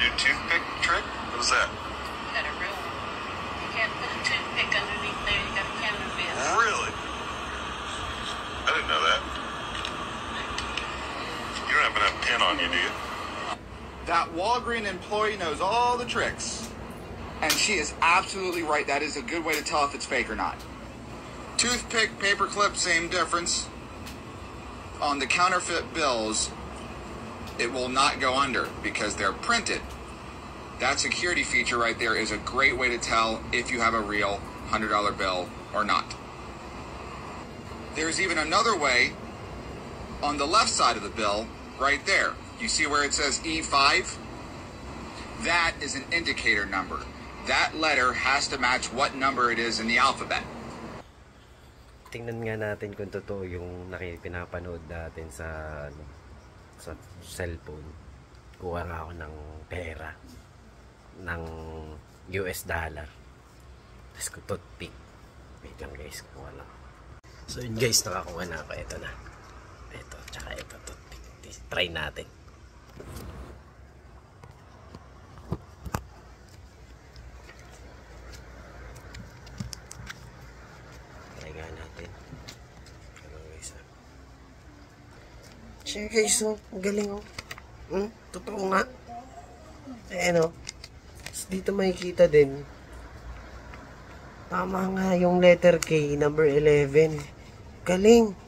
New toothpick trick? What was that? Got a real one. You can't put a toothpick underneath there. You got a counterfeit. Really? I didn't know that. You don't have a pin on you, do you? That Walgreens employee knows all the tricks. And she is absolutely right. That is a good way to tell if it's fake or not. Toothpick, paperclip, same difference. On the counterfeit bills, it will not go under because they're printed. That security feature right there is a great way to tell if you have a real $100 bill or not. There's even another way on the left side of the bill, right there. You see where it says E5? That is an indicator number. That letter has to match what number it is in the alphabet. Tingnan nga natin kung totoo yung pinapanood natin sa cellphone. Kuha nga ako ng pera ng US dollar. Tapos ko toothpick. Wait lang guys, kuha lang. So yun guys, nakakuha na ako. Ito na. Ito, tsaka ito toothpick. Try natin. Siya guys, oh, ang galing oh. Totoo nga. Ayan oh. Dito makikita din. Tama nga yung letter K, number 11. Galing.